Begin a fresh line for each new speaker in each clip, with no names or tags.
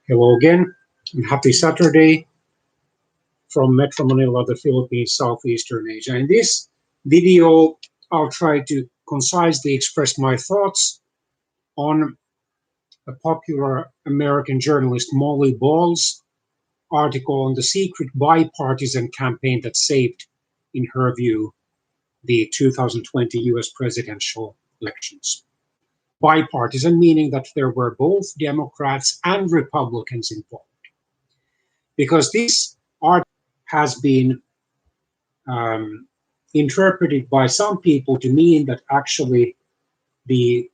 Hello again, and happy Saturday from Metro Manila, the Philippines, Southeastern Asia. In this video, I'll try to concisely express my thoughts on a popular American journalist, Molly Ball's article on the secret bipartisan campaign that saved, in her view, the 2020 US presidential elections. Bipartisan meaning that there were both Democrats and Republicans involved. Because this article has been interpreted by some people to mean that actually the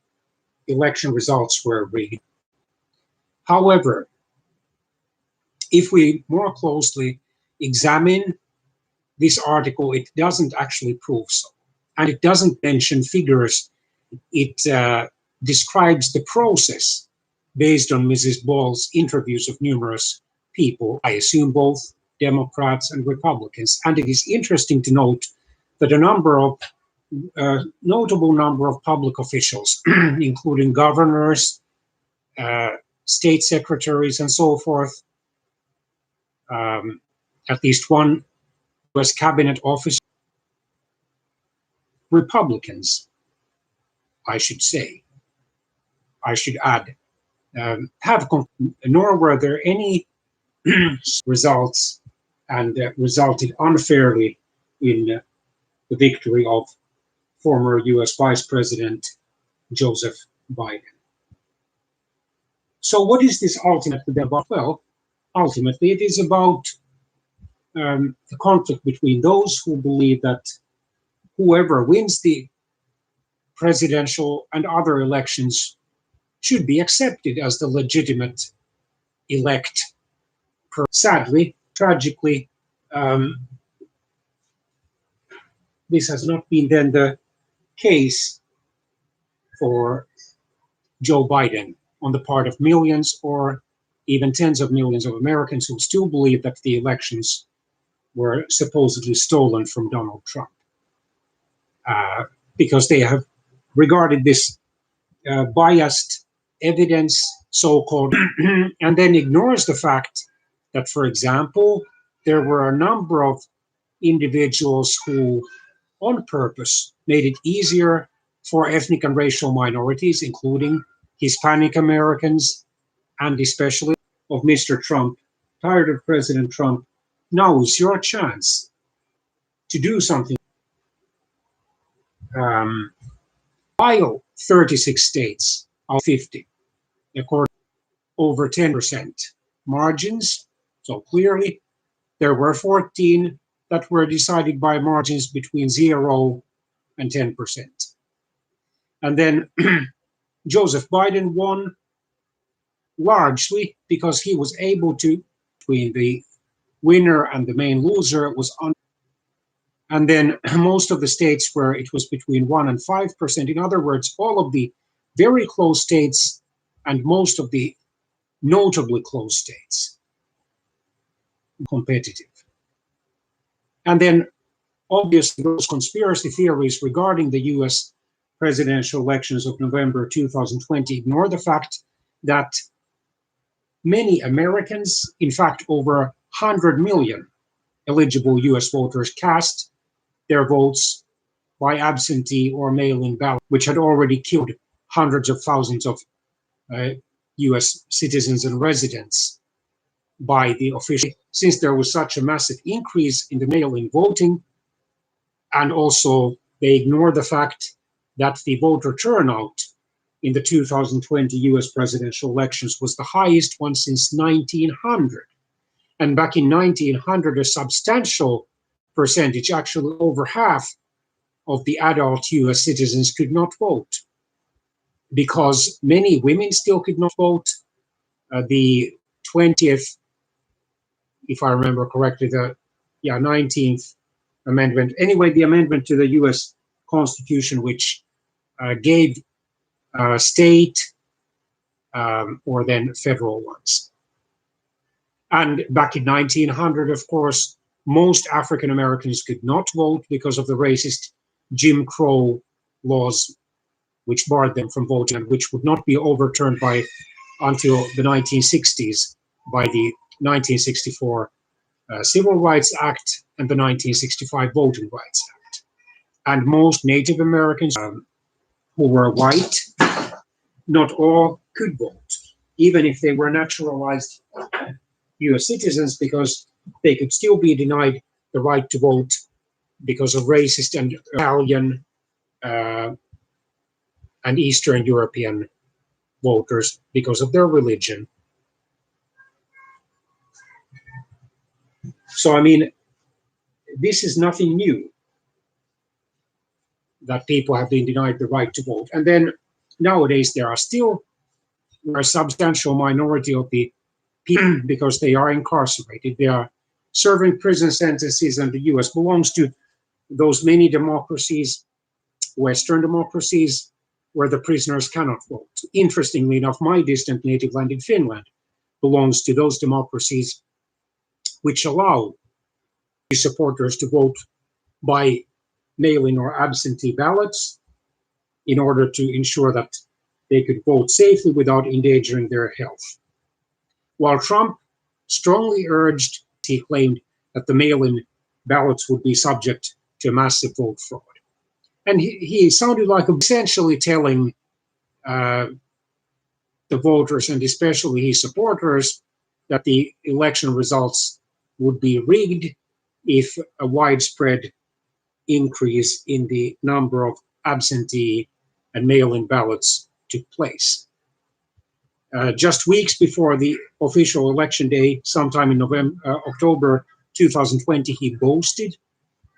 election results were rigged. However, if we more closely examine this article, it doesn't actually prove so. And it doesn't mention figures. It describes the process based on Mrs. Ball's interviews of numerous people, I assume both Democrats and Republicans. And it is interesting to note that a notable number of public officials, including governors, state secretaries, and so forth, at least one US cabinet officer, Republicans, I should add, nor were there any results and resulted unfairly in the victory of former US Vice President Joseph Biden. So what is this ultimately about? Well, ultimately it is about the conflict between those who believe that whoever wins the presidential and other elections should be accepted as the legitimate elect. Sadly, tragically, this has not been then the case for Joe Biden on the part of millions or even tens of millions of Americans who still believe that the elections were supposedly stolen from Donald Trump, because they have regarded this biased evidence, so-called, and then ignores the fact that, for example, there were a number of individuals who, on purpose, made it easier for ethnic and racial minorities, including Hispanic Americans, and especially of Mr. Trump, tired of President Trump. Now is your chance to do something. While 36 states out of 50, according over 10% margins, so clearly there were 14 that were decided by margins between 0 and 10%. And then Joseph Biden won largely because he was able to, between the winner and the main loser, it was on. And then most of the states where it was between 1 and 5%. In other words, all of the very close states and most of the notably close states competitive. And then obviously those conspiracy theories regarding the US presidential elections of November 2020 ignore the fact that many Americans, in fact over 100 million eligible US voters, cast their votes by absentee or mail-in ballot, which had already killed hundreds of thousands of US citizens and residents by the official. Since there was such a massive increase in the mail-in voting, and also they ignore the fact that the voter turnout in the 2020 US presidential elections was the highest one since 1900. And back in 1900, a substantial percentage, actually over half of the adult US citizens could not vote, because many women still could not vote. The 20th, if I remember correctly, the 19th amendment, anyway, the amendment to the US Constitution, which gave state or then federal ones. And back in 1900, of course, most African Americans could not vote because of the racist Jim Crow laws, which barred them from voting, and which would not be overturned until the 1960s, by the 1964 Civil Rights Act and the 1965 Voting Rights Act. And most Native Americans who were white, not all could vote, even if they were naturalized US citizens, because they could still be denied the right to vote because of racist and Italian and Eastern European voters because of their religion. So, I mean, this is nothing new that people have been denied the right to vote. And then nowadays there are still a substantial minority of the people because they are incarcerated. They are serving prison sentences, and the US belongs to those many democracies, Western democracies, where the prisoners cannot vote. Interestingly enough, my distant native land in Finland belongs to those democracies which allow supporters to vote by mail-in or absentee ballots in order to ensure that they could vote safely without endangering their health. While Trump strongly urged, he claimed that the mail-in ballots would be subject to massive vote fraud. And he sounded like essentially telling the voters, and especially his supporters, that the election results would be rigged if a widespread increase in the number of absentee and mail-in ballots took place. Just weeks before the official election day, sometime in October 2020, he boasted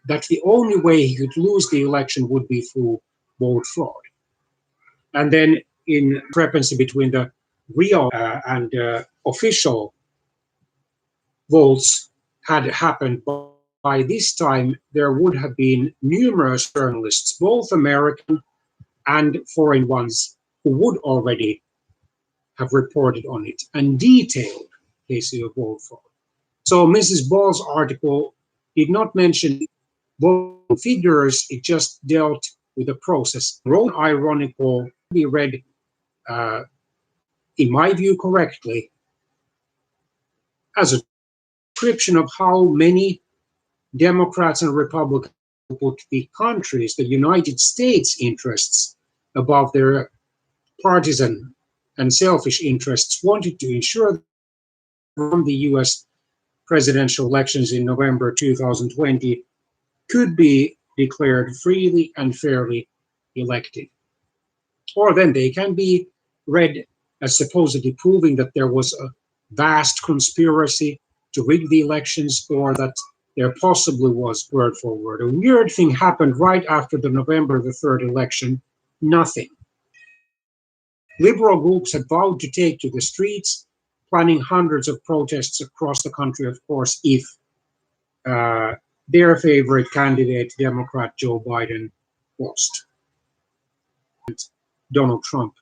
that the only way he could lose the election would be through vote fraud. And then, in discrepancy between the real and official votes had happened, by this time there would have been numerous journalists, both American and foreign ones, who would already have reported on it and detailed cases of vote fraud. So Mrs. Ball's article did not mention voting figures, it just dealt with the process. Wrote ironical, be read, in my view, correctly, as a description of how many Democrats and Republicans put the country's, the United States interests above their partisan and selfish interests, wanted to ensure from the US presidential elections in November 2020 could be declared freely and fairly elected. Or then they can be read as supposedly proving that there was a vast conspiracy to rig the elections, or that there possibly was, word for word. A weird thing happened right after the November the 3rd election. Nothing. Liberal groups had vowed to take to the streets, planning hundreds of protests across the country, of course, if their favorite candidate, Democrat Joe Biden, lost. Donald Trump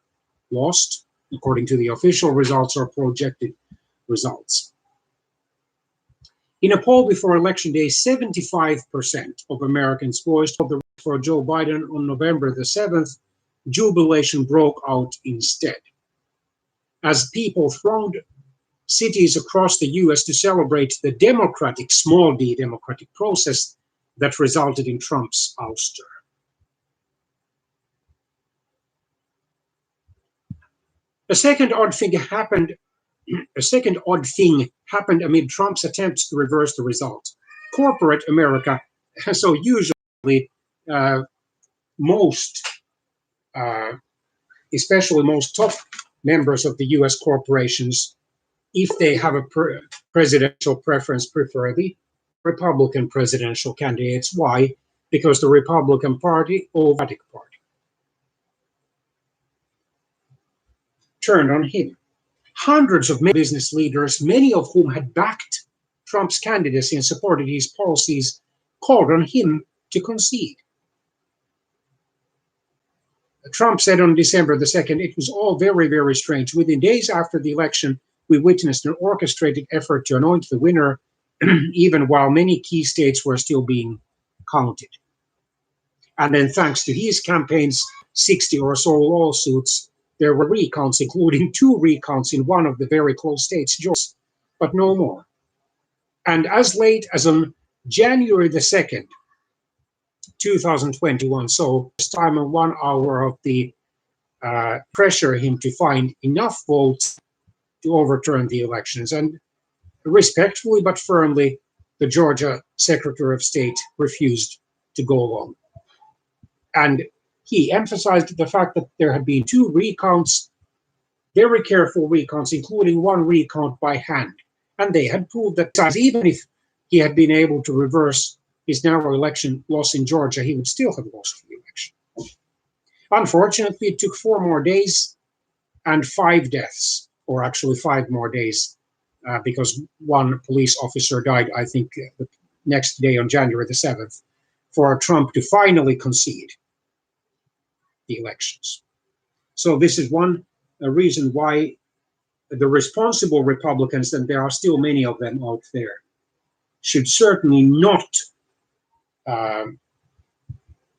lost, according to the official results or projected results. In a poll before Election Day, 75% of Americans voiced for Joe Biden on November the 7th. Jubilation broke out instead, as people thronged cities across the US to celebrate the democratic, small d democratic process that resulted in Trump's ouster. A second odd thing happened amid Trump's attempts to reverse the result. Corporate America, so usually especially most top members of the US corporations, if they have a presidential preference, prefer the Republican presidential candidates. Why? Because the Republican Party or Democratic Party turned on him. Hundreds of business leaders, many of whom had backed Trump's candidacy and supported his policies, called on him to concede. Trump said on December the 2nd, it was all very, very strange. Within days after the election, we witnessed an orchestrated effort to anoint the winner, even while many key states were still being counted. And then thanks to his campaign's 60 or so lawsuits, there were recounts, including 2 recounts in one of the very close states, Georgia. but no more. And as late as on January the 2nd, 2021, so this time in 1 hour of the pressure him to find enough votes to overturn the elections. And respectfully but firmly, the Georgia Secretary of State refused to go along. And he emphasized the fact that there had been 2 recounts, very careful recounts, including 1 recount by hand. And they had proved that even if he had been able to reverse his narrow election loss in Georgia, he would still have lost the election. Unfortunately, it took 4 more days and 5 deaths, or actually 5 more days, because 1 police officer died, I think, the next day on January the 7th, for Trump to finally concede the elections. So this is one reason why the responsible Republicans, and there are still many of them out there, should certainly not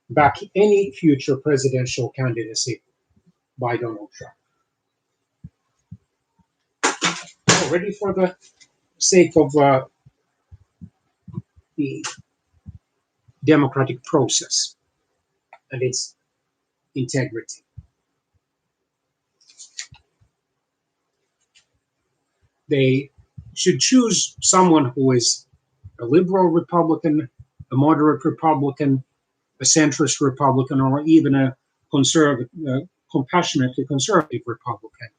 back any future presidential candidacy by Donald Trump. Already for the sake of the democratic process and its integrity. They should choose someone who is a liberal Republican, a moderate Republican, a centrist Republican, or even a compassionately conservative Republican,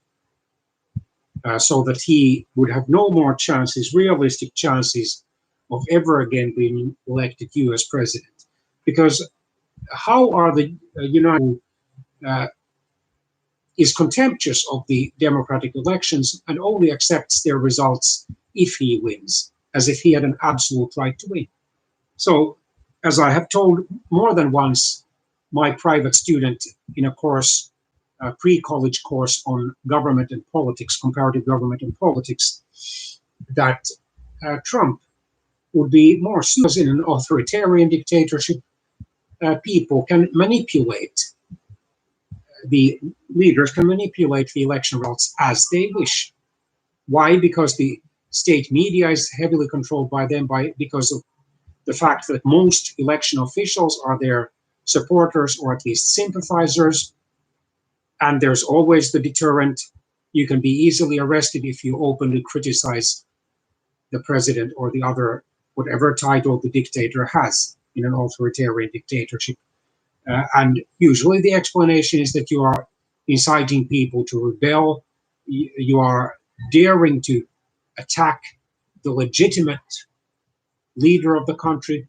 so that he would have no more chances, realistic chances, of ever again being elected US president. Because how are the United is contemptuous of the democratic elections and only accepts their results if he wins, as if he had an absolute right to win. So, as I have told more than once my private student in a course, a pre-college course on government and politics, comparative government and politics, that Trump would be more suited in an authoritarian dictatorship. People can manipulate the leaders can manipulate the election results as they wish. Why? Because the state media is heavily controlled by them, because of the fact that most election officials are their supporters or at least sympathizers. And there's always the deterrent. You can be easily arrested if you openly criticize the president or the other, whatever title the dictator has in an authoritarian dictatorship. And usually the explanation is that you are inciting people to rebel, you are daring to attack the legitimate leader of the country,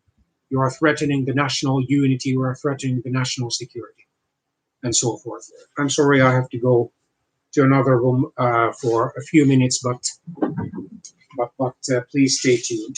you are threatening the national unity, you are threatening the national security, and so forth. I'm sorry I have to go to another room for a few minutes, but please stay tuned.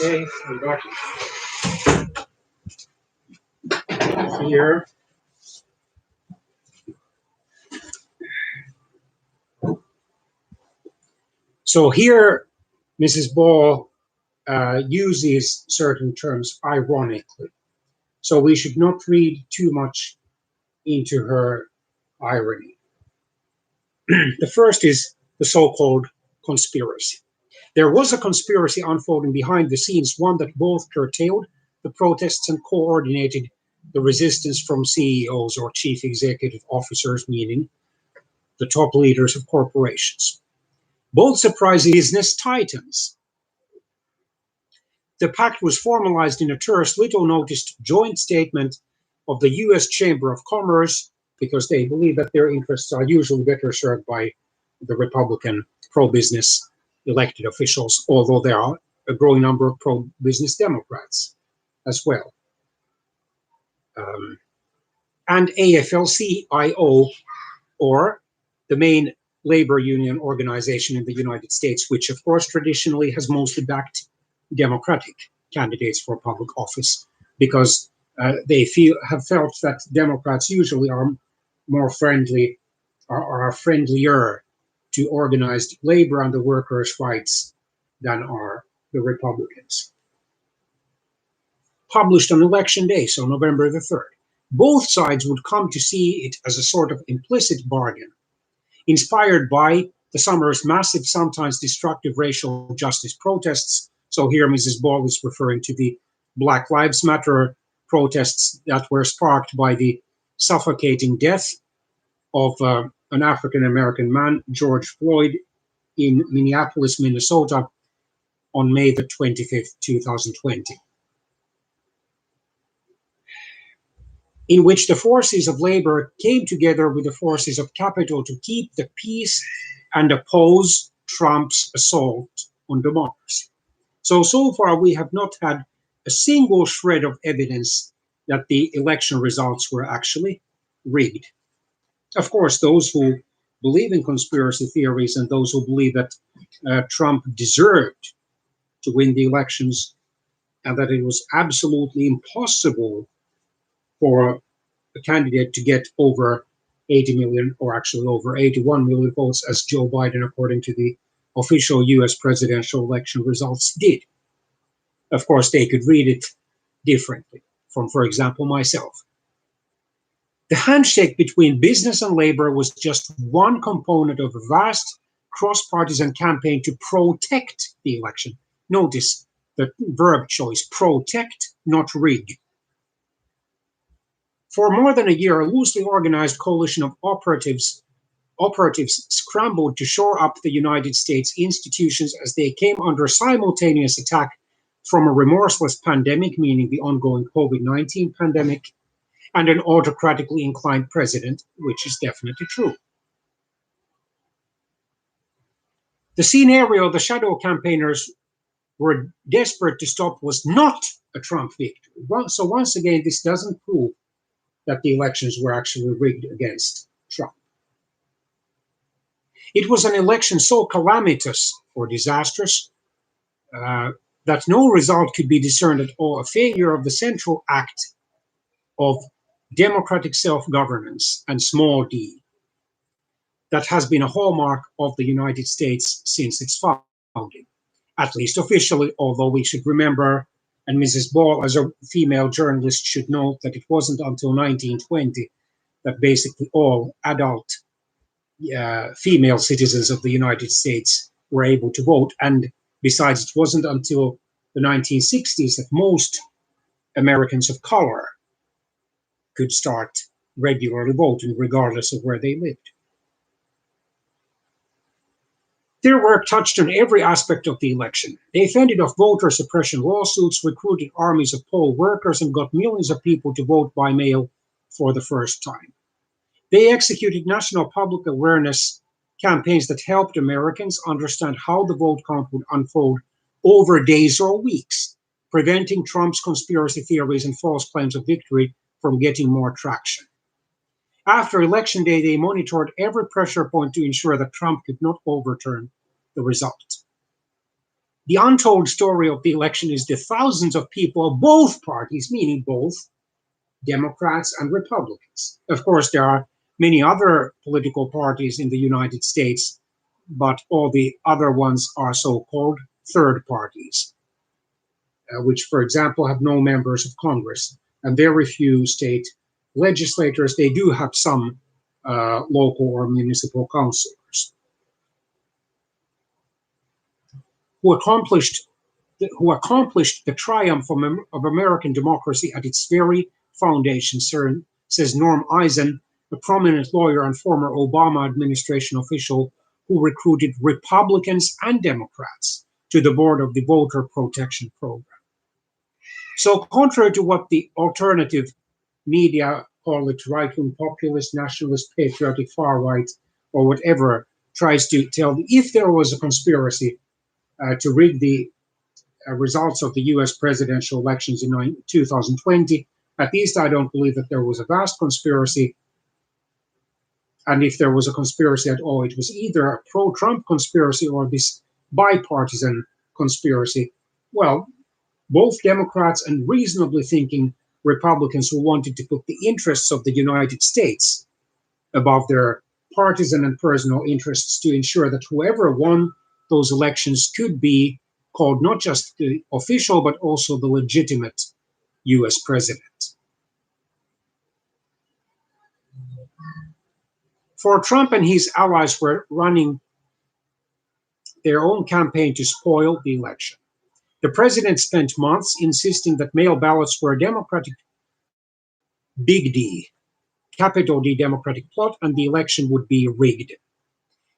Okay, I'm back here. So here, Mrs. Ball uses certain terms ironically. So we should not read too much into her irony. The first is the so-called conspiracy. There was a conspiracy unfolding behind the scenes, one that both curtailed the protests and coordinated the resistance from CEOs or chief executive officers, meaning the top leaders of corporations. Both surprised business titans. The pact was formalized in a terse, little noticed joint statement of the US Chamber of Commerce, because they believe that their interests are usually better served by the Republican pro-business elected officials, although there are a growing number of pro-business Democrats as well. And AFL-CIO, or the main labor union organization in the United States, which of course traditionally has mostly backed Democratic candidates for public office, because they have felt that Democrats usually are more friendly, or are friendlier to organized labor and the workers' rights than are the Republicans. Published on election day, so November the 3rd. Both sides would come to see it as a sort of implicit bargain, inspired by the summer's massive, sometimes destructive racial justice protests. So here Mrs. Ball is referring to the Black Lives Matter protests that were sparked by the suffocating death of an African-American man, George Floyd, in Minneapolis, Minnesota, on May the 25th, 2020. In which the forces of labor came together with the forces of capital to keep the peace and oppose Trump's assault on democracy. So far we have not had a single shred of evidence that the election results were actually rigged. Of course, those who believe in conspiracy theories and those who believe that Trump deserved to win the elections and that it was absolutely impossible for a candidate to get over 80 million, or actually over 81 million votes, as Joe Biden, according to the official US presidential election results, did. Of course, they could read it differently from, for example, myself. The handshake between business and labor was just one component of a vast cross-partisan campaign to protect the election. Notice the verb choice, protect, not rig. For more than a year, a loosely organized coalition of operatives scrambled to shore up the United States institutions as they came under simultaneous attack from a remorseless pandemic, meaning the ongoing COVID-19 pandemic, and an autocratically inclined president, which is definitely true. The scenario the shadow campaigners were desperate to stop was not a Trump victory. So once again, this doesn't prove that the elections were actually rigged against Trump. It was an election so calamitous or disastrous that no result could be discerned at all, a failure of the central act of democratic self-governance and small d that has been a hallmark of the United States since its founding, at least officially, although we should remember, and Mrs. Ball, as a female journalist, should note that it wasn't until 1920 that basically all adult female citizens of the United States were able to vote. And besides, it wasn't until the 1960s that most Americans of color could start regularly voting, regardless of where they lived. Their work touched on every aspect of the election. They fended off voter suppression lawsuits, recruited armies of poll workers, and got millions of people to vote by mail for the first time. They executed national public awareness campaigns that helped Americans understand how the vote count would unfold over days or weeks, preventing Trump's conspiracy theories and false claims of victory from getting more traction. After Election Day, they monitored every pressure point to ensure that Trump could not overturn the result. The untold story of the election is the thousands of people of both parties, meaning both Democrats and Republicans. Of course, there are many other political parties in the United States, but all the other ones are so-called third parties, which, for example, have no members of Congress and very few state legislators. They do have some local or municipal councilors who accomplished the triumph of American democracy at its very foundation, says Norm Eisen, a prominent lawyer and former Obama administration official who recruited Republicans and Democrats to the board of the Voter Protection Program. So contrary to what the alternative media call it, right-wing populist, nationalist, patriotic, far-right, or whatever, tries to tell, if there was a conspiracy to rig the results of the US presidential elections in 2020, at least I don't believe that there was a vast conspiracy. And if there was a conspiracy at all, it was either a pro-Trump conspiracy or this bipartisan conspiracy. Well, both Democrats and reasonably thinking Republicans who wanted to put the interests of the United States above their partisan and personal interests to ensure that whoever won those elections could be called not just the official, but also the legitimate US president. For Trump and his allies were running their own campaign to spoil the election. The president spent months insisting that mail ballots were a Democratic big D, capital D Democratic plot, and the election would be rigged.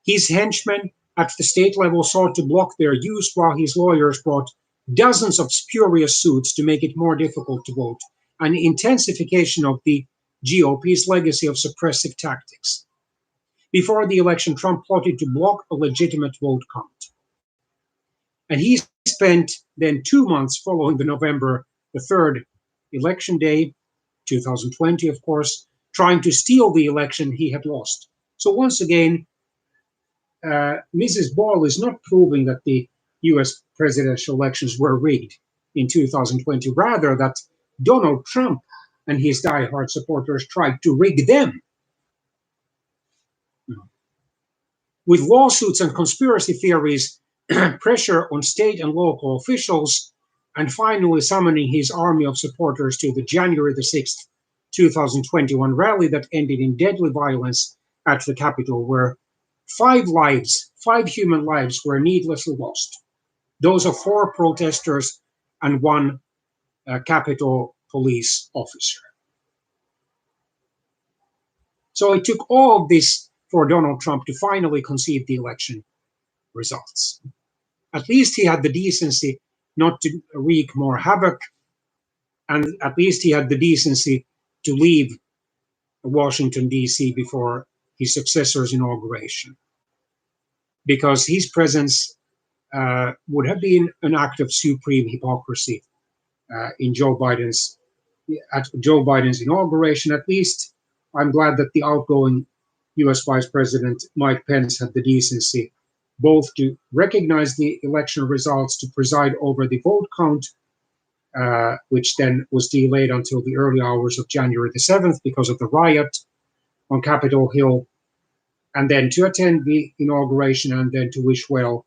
His henchmen at the state level sought to block their use, while his lawyers brought dozens of spurious suits to make it more difficult to vote, an intensification of the GOP's legacy of suppressive tactics. Before the election, Trump plotted to block a legitimate vote count. And he spent then 2 months following the November the 3rd election day, 2020, of course, trying to steal the election he had lost. So once again, Mrs. Ball is not proving that the US presidential elections were rigged in 2020, rather that Donald Trump and his diehard supporters tried to rig them. With lawsuits and conspiracy theories, pressure on state and local officials, and finally summoning his army of supporters to the January the 6th, 2021 rally that ended in deadly violence at the Capitol, where 5 human lives were needlessly lost. Those of 4 protesters and 1 Capitol police officer. So it took all of this for Donald Trump to finally concede the election results. At least he had the decency not to wreak more havoc, and at least he had the decency to leave Washington, D.C. before his successor's inauguration, because his presence would have been an act of supreme hypocrisy at Joe Biden's inauguration. At least I'm glad that the outgoing US Vice President Mike Pence had the decency both to recognize the election results, to preside over the vote count, which then was delayed until the early hours of January the 7th because of the riot on Capitol Hill, and then to attend the inauguration and then to wish well,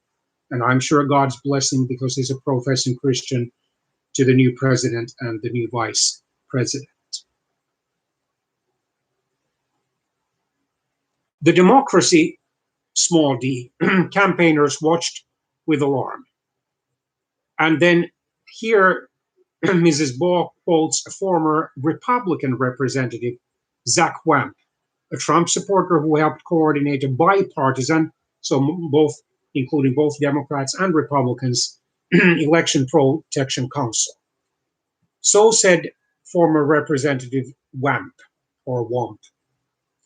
and I'm sure God's blessing, because he's a professing Christian, to the new president and the new vice president. The Democracy, small d, campaigners watched with alarm. And then here, Mrs. Ball quotes a former Republican representative, Zach Wamp, a Trump supporter who helped coordinate a bipartisan, so including both Democrats and Republicans, election protection council. So said former Representative Wamp, or Wamp,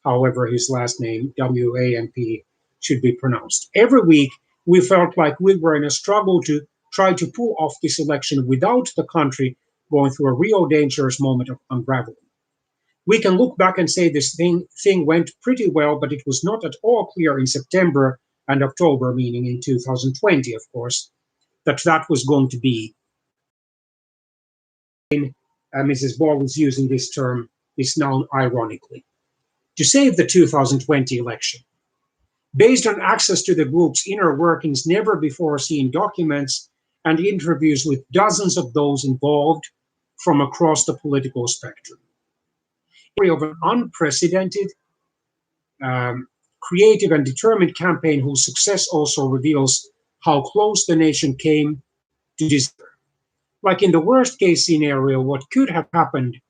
however his last name, W-A-M-P, should be pronounced. Every week, we felt like we were in a struggle to try to pull off this election without the country going through a real dangerous moment of unraveling. We can look back and say this thing went pretty well, but it was not at all clear in September and October, meaning in 2020, of course, that was going to be. Mrs. Ball is using this term, this noun, ironically. To save the 2020 election, based on access to the group's inner workings, never before seen documents, and interviews with dozens of those involved from across the political spectrum. Of an unprecedented, creative and determined campaign whose success also reveals how close the nation came to disaster. Like in the worst case scenario, what could have happened,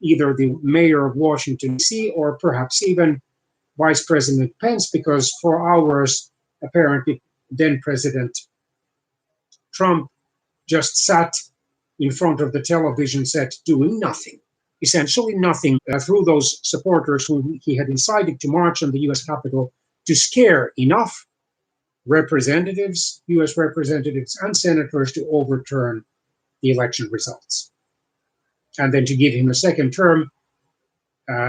either the mayor of Washington, D.C., or perhaps even Vice President Pence, because for hours, apparently, then President Trump just sat in front of the television set doing nothing, essentially nothing, through those supporters whom he had incited to march on the US Capitol to scare enough representatives, US representatives and senators to overturn the election results. And then to give him a second term.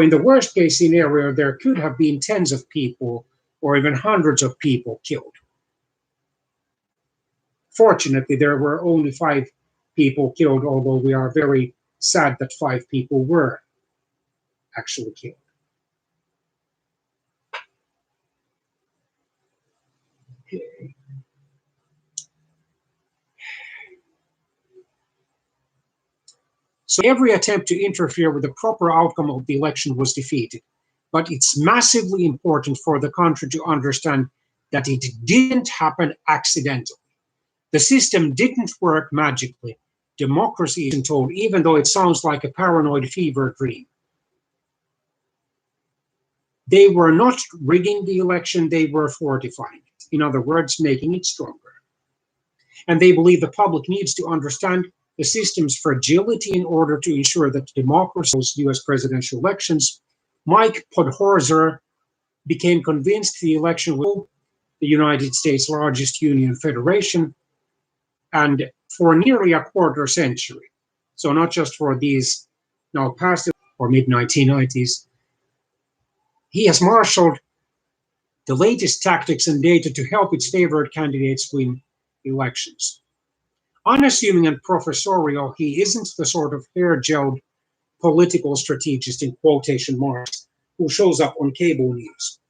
In the worst case scenario, there could have been tens of people or even hundreds of people killed. Fortunately, there were only 5 people killed, although we are very sad that 5 people were actually killed. Okay. So every attempt to interfere with the proper outcome of the election was defeated. But it's massively important for the country to understand that it didn't happen accidentally. The system didn't work magically. Democracy isn't told, even though it sounds like a paranoid fever dream. They were not rigging the election, they were fortifying it. In other words, making it stronger. And they believe the public needs to understand the system's fragility in order to ensure that democracy's US presidential elections. Mike Podhorzer became convinced the election will be the United States' largest union federation, and for nearly a quarter century. So not just for these now past or mid-1990s, he has marshaled the latest tactics and data to help its favored candidates win elections. Unassuming and professorial, he isn't the sort of hair-gelled political strategist, in quotation marks, who shows up on cable news.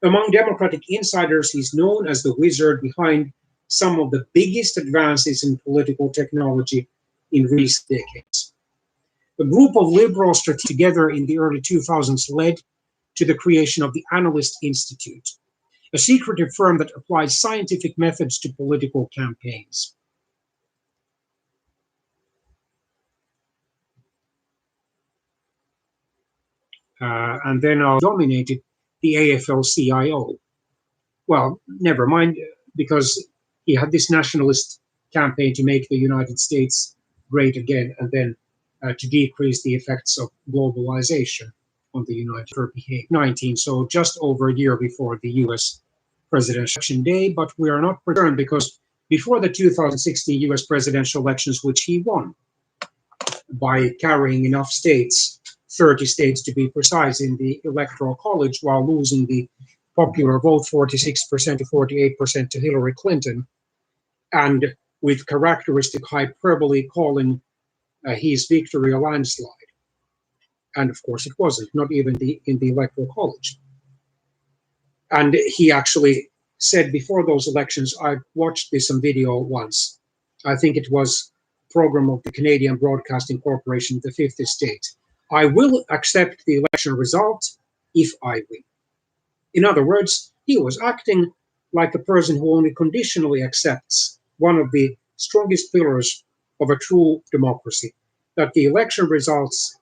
Among Democratic insiders, he's known as the wizard behind some of the biggest advances in political technology in recent decades. A group of liberals together in the early 2000s led to the creation of the Analyst Institute, a secretive firm that applies scientific methods to political campaigns. And then dominated the AFL-CIO. Well, never mind, because he had this nationalist campaign to make the United States great again, and then to decrease the effects of globalization on the United States. 19, so just over a year before the US presidential election day, but we are not concerned because before the 2016 US presidential elections, which he won by carrying enough states, 30 states to be precise, in the Electoral College, while losing the popular vote 46% to 48% to Hillary Clinton, and with characteristic hyperbole calling his victory a landslide. And of course it wasn't, not even in the Electoral College. And he actually said before those elections, I watched this on video once, I think it was a program of the Canadian Broadcasting Corporation, the 50th state, I will accept the election result if I win. In other words, he was acting like a person who only conditionally accepts one of the strongest pillars of a true democracy, that the election results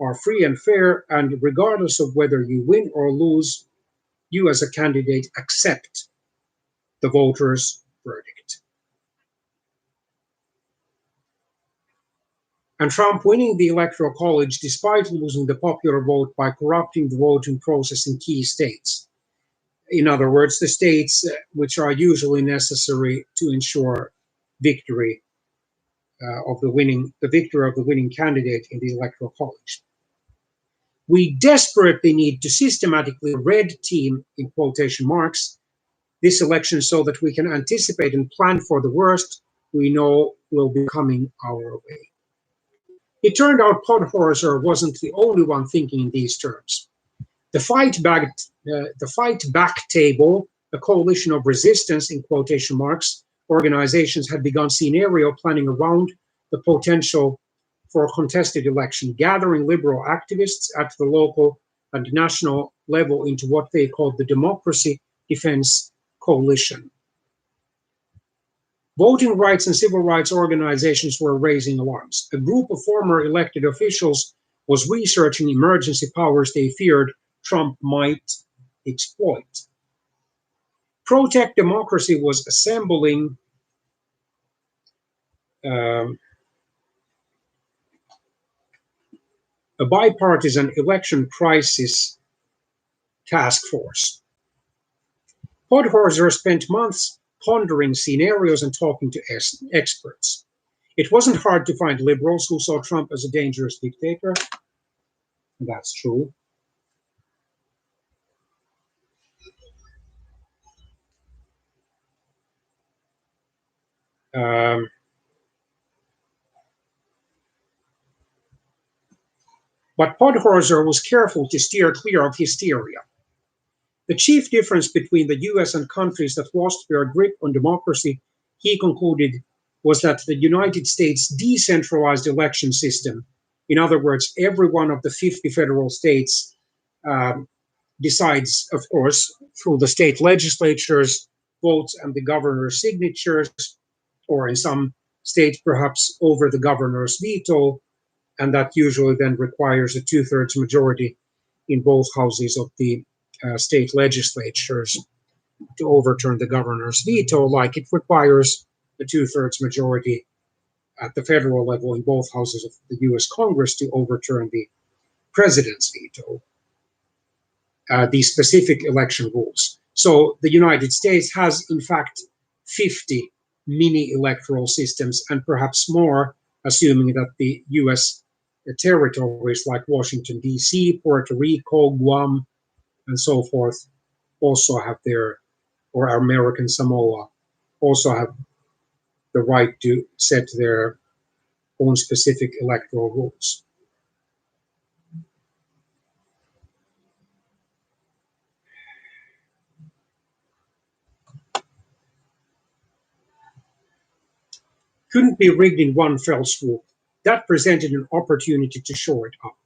are free and fair, and regardless of whether you win or lose, you as a candidate accept the voters' verdict. And Trump winning the Electoral College despite losing the popular vote by corrupting the voting process in key states. In other words, the states which are usually necessary to ensure victory the victory of the winning candidate in the Electoral College. We desperately need to systematically red team, in quotation marks, this election so that we can anticipate and plan for the worst we know will be coming our way. It turned out Podhorzer wasn't the only one thinking in these terms. The Fight Back Table, a coalition of resistance, in quotation marks, organizations had begun scenario planning around the potential for a contested election, gathering liberal activists at the local and national level into what they called the Democracy Defense Coalition. Voting rights and civil rights organizations were raising alarms. A group of former elected officials was researching emergency powers they feared Trump might exploit. Protect Democracy was assembling a bipartisan election crisis task force. Podhorzer spent months pondering scenarios and talking to experts. It wasn't hard to find liberals who saw Trump as a dangerous dictator. That's true. But Podhorzer was careful to steer clear of hysteria. The chief difference between the US and countries that lost their grip on democracy, he concluded, was that the United States decentralized election system, in other words, every one of the 50 federal states decides, of course, through the state legislatures, votes, and the governor's signatures, or in some states, perhaps over the governor's veto, and that usually then requires a two-thirds majority in both houses of the state legislatures to overturn the governor's veto, like it requires a two-thirds majority at the federal level in both houses of the US Congress to overturn the president's veto, these specific election rules. So the United States has, in fact, 50 mini electoral systems and perhaps more, assuming that the US territories like Washington, D.C., Puerto Rico, Guam, and so forth also have their, or American Samoa, also have the right to set their own specific electoral rules. Couldn't be rigged in one fell swoop. That presented an opportunity to shore it up.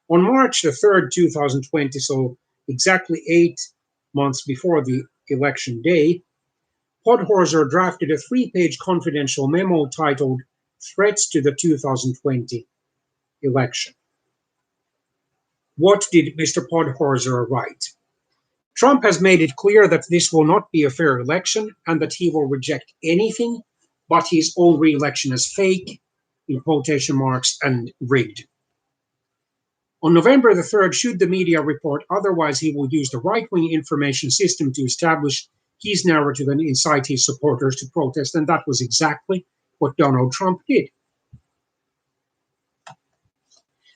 On March the 3rd, 2020, so exactly 8 months before the election day, Podhorzer drafted a 3-page confidential memo titled Threats to the 2020 Election. What did Mr. Podhorzer write? Trump has made it clear that this will not be a fair election and that he will reject anything but his own re-election as fake, in quotation marks, and rigged. On November the 3rd, should the media report otherwise, he will use the right-wing information system to establish his narrative and incite his supporters to protest, and that was exactly what Donald Trump did.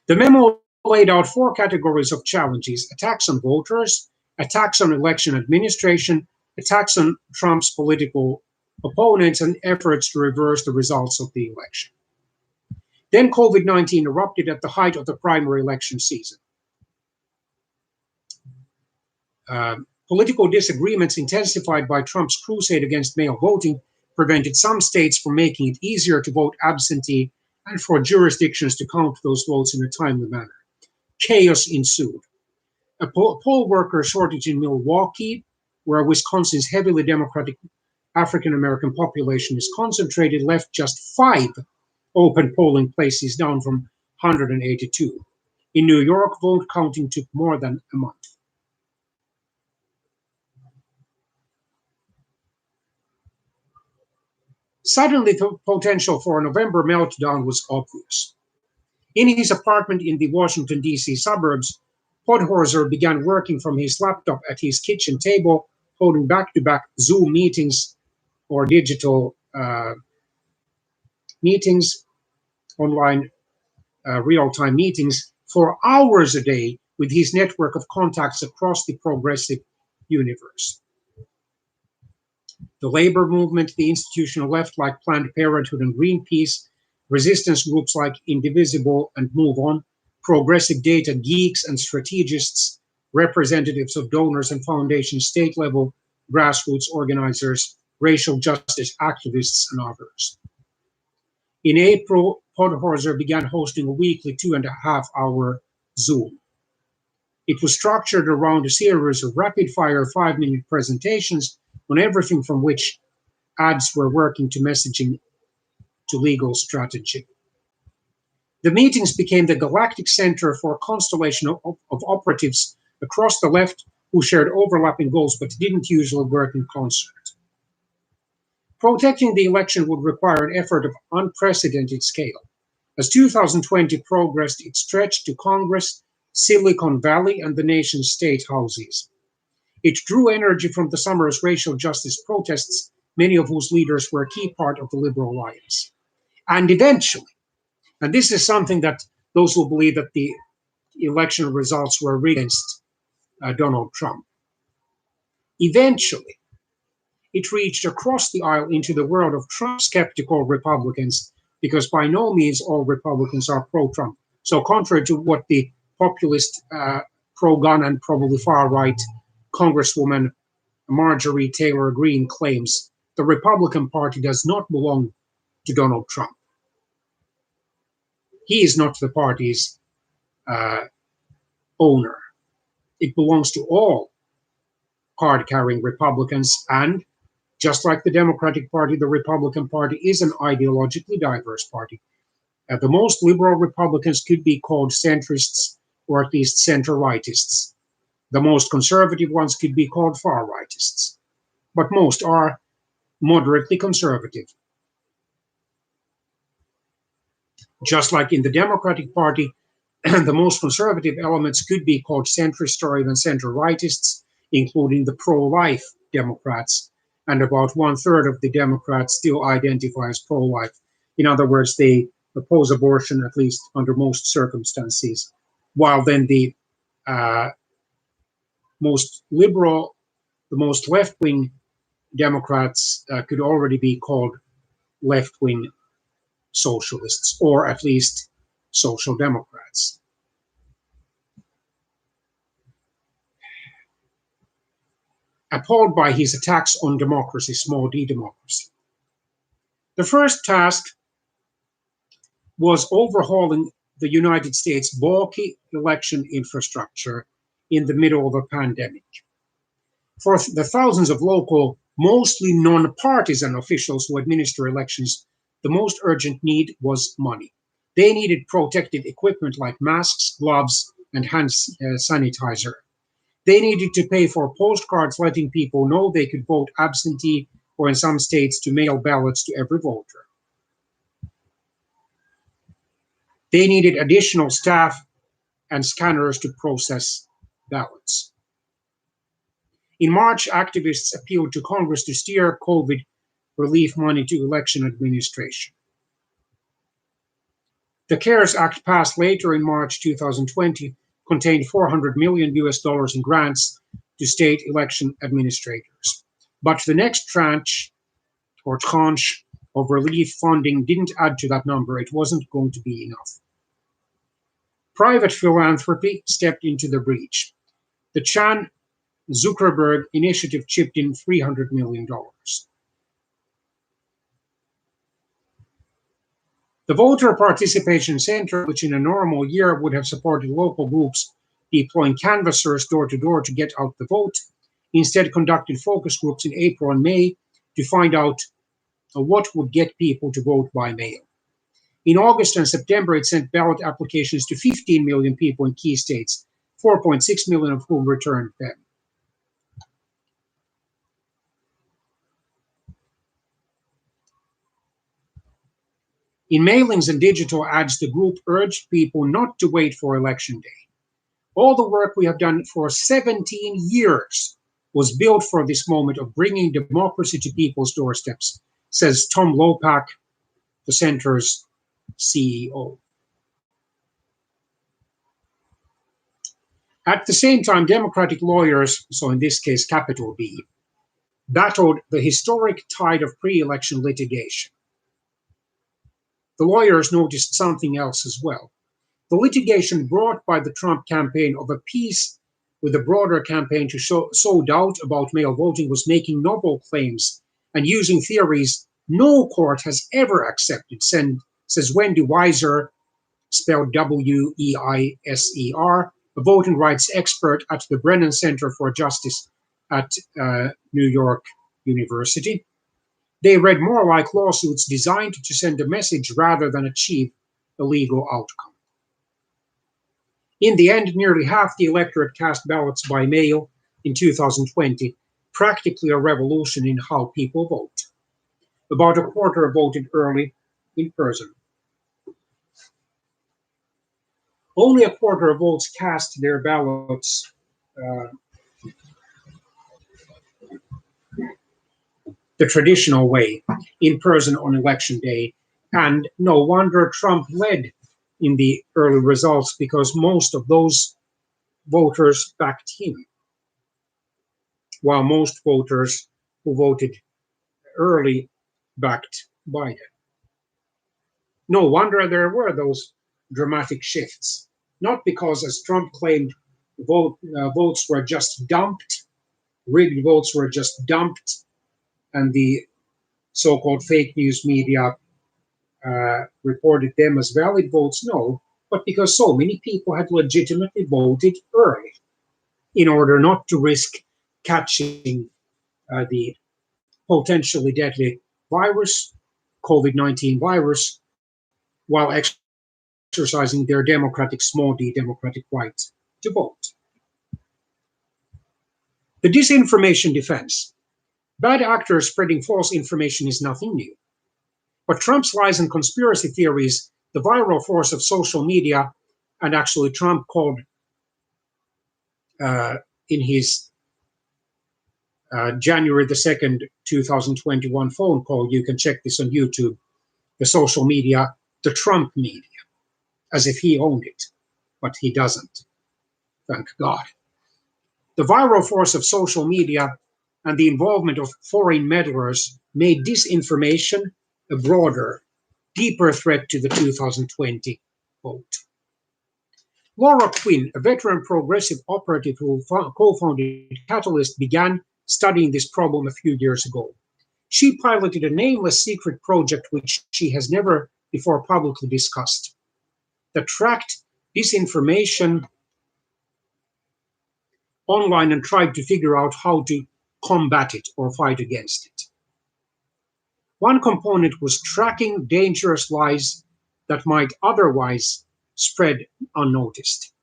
The memo laid out 4 categories of challenges: attacks on voters, attacks on election administration, attacks on Trump's political opponents, and efforts to reverse the results of the election. Then COVID-19 erupted at the height of the primary election season. Political disagreements intensified by Trump's crusade against mail voting prevented some states from making it easier to vote absentee and for jurisdictions to count those votes in a timely manner. Chaos ensued. A poll worker shortage in Milwaukee, where Wisconsin's heavily Democratic African-American population is concentrated, left just 5 open polling places, down from 182. In New York, vote counting took more than a month. Suddenly, the potential for a November meltdown was obvious. In his apartment in the Washington, D.C. suburbs, Podhorzer began working from his laptop at his kitchen table, holding back-to-back Zoom meetings or digital meetings, online real-time meetings, for hours a day with his network of contacts across the progressive universe. The labor movement, the institutional left like Planned Parenthood and Greenpeace, resistance groups like Indivisible and Move On, progressive data geeks and strategists, representatives of donors and foundations, state-level grassroots organizers, racial justice activists, and others. In April, Podhorzer began hosting a weekly 2.5-hour Zoom. It was structured around a series of rapid-fire 5-minute presentations on everything from which ads were working to messaging to legal strategy. The meetings became the galactic center for a constellation of operatives across the left who shared overlapping goals but didn't usually work in concert. Protecting the election would require an effort of unprecedented scale. As 2020 progressed, it stretched to Congress, Silicon Valley, and the nation's state houses. It drew energy from the summer's racial justice protests, many of whose leaders were a key part of the Liberal Alliance. And eventually, and this is something that those who believe that the election results were rigged against Donald Trump, eventually, it reached across the aisle into the world of Trump-skeptical Republicans, because by no means all Republicans are pro-Trump. So contrary to what the populist, pro-gun, and probably far-right Congresswoman Marjorie Taylor Greene claims, the Republican Party does not belong to Donald Trump. He is not the party's owner. It belongs to all card-carrying Republicans, and just like the Democratic Party, the Republican Party is an ideologically diverse party. The most liberal Republicans could be called centrists or at least center-rightists. The most conservative ones could be called far-rightists. But most are moderately conservative. Just like in the Democratic Party, the most conservative elements could be called centrist or even center-rightists, including the pro-life Democrats, and about 1/3 of the Democrats still identify as pro-life. In other words, they oppose abortion, at least under most circumstances, while then the most liberal, the most left-wing Democrats could already be called left-wing socialists, or at least social democrats. Appalled by his attacks on democracy, small d democracy, the first task was overhauling the United States' bulky election infrastructure in the middle of a pandemic. For the thousands of local, mostly non-partisan officials who administer elections, the most urgent need was money. They needed protective equipment like masks, gloves, and hand sanitizer. They needed to pay for postcards letting people know they could vote absentee, or in some states to mail ballots to every voter. They needed additional staff and scanners to process ballots. In March, activists appealed to Congress to steer COVID relief money to election administration. The CARES Act, passed later in March 2020, contained $400 million in grants to state election administrators. But the next tranche of relief funding didn't add to that number. It wasn't going to be enough. Private philanthropy stepped into the breach. The Chan Zuckerberg Initiative chipped in $300 million. The Voter Participation Center, which in a normal year would have supported local groups deploying canvassers door to door to get out the vote, instead conducted focus groups in April and May to find out what would get people to vote by mail. In August and September, it sent ballot applications to 15 million people in key states, 4.6 million of whom returned them. In mailings and digital ads, the group urged people not to wait for election day. All the work we have done for 17 years was built for this moment of bringing democracy to people's doorsteps, says Tom Lopak, the center's CEO. At the same time, Democratic lawyers, so in this case, capital B, battled the historic tide of pre-election litigation. The lawyers noticed something else as well. The litigation brought by the Trump campaign of a piece with a broader campaign to sow doubt about mail voting was making novel claims and using theories no court has ever accepted, says Wendy Weiser, spelled W-E-I-S-E-R, a voting rights expert at the Brennan Center for Justice at New York University. They read more like lawsuits designed to send a message rather than achieve a legal outcome. In the end, nearly half the electorate cast ballots by mail in 2020, practically a revolution in how people vote. About a quarter voted early in person. Only a quarter of votes cast their ballots the traditional way, in person on election day. And no wonder Trump led in the early results because most of those voters backed him, while most voters who voted early backed Biden. No wonder there were those dramatic shifts, not because, as Trump claimed, votes were just dumped, rigged votes were just dumped, and the so-called fake news media reported them as valid votes. No, but because so many people had legitimately voted early in order not to risk catching the potentially deadly virus, COVID-19 virus, while exercising their democratic, small d democratic right to vote. The disinformation defense. Bad actors spreading false information is nothing new. But Trump's lies and conspiracy theories, the viral force of social media, and actually Trump called in his January the 2nd, 2021 phone call, you can check this on YouTube, the social media, the Trump media, as if he owned it, but he doesn't, thank God. The viral force of social media and the involvement of foreign meddlers made disinformation a broader, deeper threat to the 2020 vote. Laura Quinn, a veteran progressive operative who co-founded Catalyst, began studying this problem a few years ago. She piloted a nameless secret project which she has never before publicly discussed that tracked disinformation online and tried to figure out how to combat it or fight against it. One component was tracking dangerous lies that might otherwise spread unnoticed.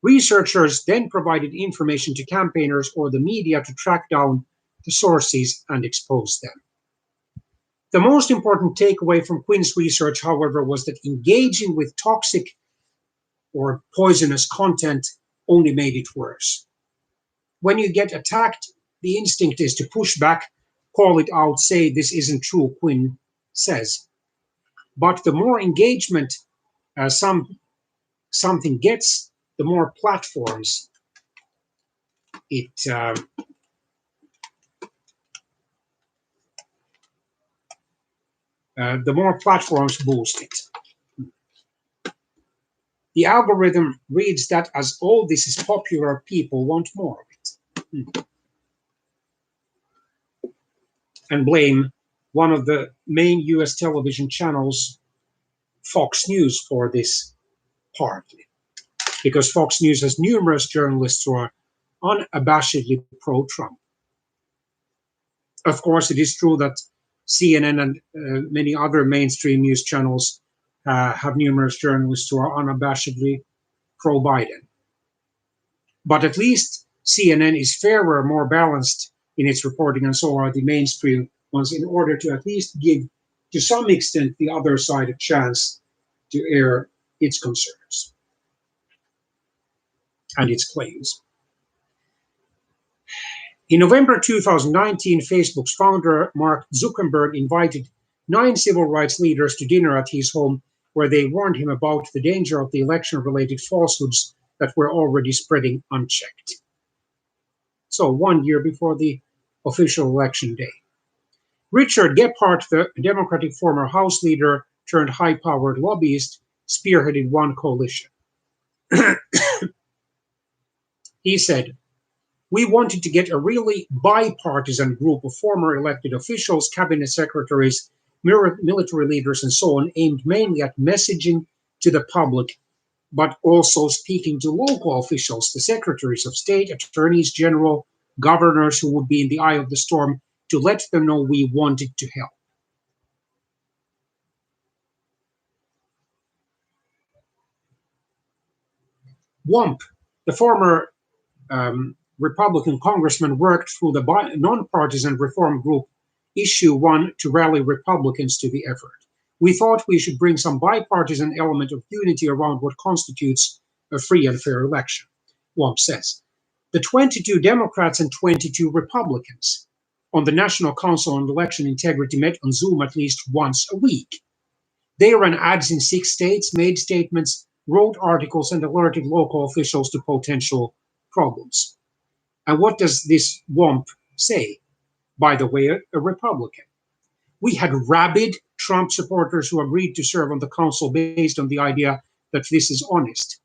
Researchers then provided information to campaigners or the media to track down the sources and expose them. The most important takeaway from Quinn's research, however, was that engaging with toxic or poisonous content only made it worse. When you get attacked, the instinct is to push back, call it out, say this isn't true, Quinn says. But the more engagement something gets, the more platforms it boost it. The algorithm reads that as all this is popular, people want more of it. And blame one of the main US television channels, Fox News, for this partly. Because Fox News has numerous journalists who are unabashedly pro-Trump. Of course, it is true that CNN and many other mainstream news channels have numerous journalists who are unabashedly pro-Biden. But at least CNN is fairer, more balanced in its reporting, and so are the mainstream ones, in order to at least give, to some extent, the other side a chance to air its concerns and its claims. In November 2019, Facebook's founder, Mark Zuckerberg, invited 9 civil rights leaders to dinner at his home, where they warned him about the danger of the election-related falsehoods that were already spreading unchecked. So 1 year before the official election day. Richard Gephardt, the Democratic former House leader turned high-powered lobbyist, spearheaded one coalition. He said, "We wanted to get a really bipartisan group of former elected officials, cabinet secretaries, military leaders, and so on, aimed mainly at messaging to the public, but also speaking to local officials, the secretaries of state, attorneys general, governors who would be in the eye of the storm, to let them know we wanted to help." Wamp, the former Republican congressman, worked through the nonpartisan reform group Issue One to rally Republicans to the effort. "We thought we should bring some bipartisan element of unity around what constitutes a free and fair election," Wamp says. The 22 Democrats and 22 Republicans on the National Council on Election Integrity met on Zoom at least once a week. They ran ads in 6 states, made statements, wrote articles, and alerted local officials to potential problems. And what does this Wamp say? By the way, a Republican. "We had rabid Trump supporters who agreed to serve on the council based on the idea that this is honest.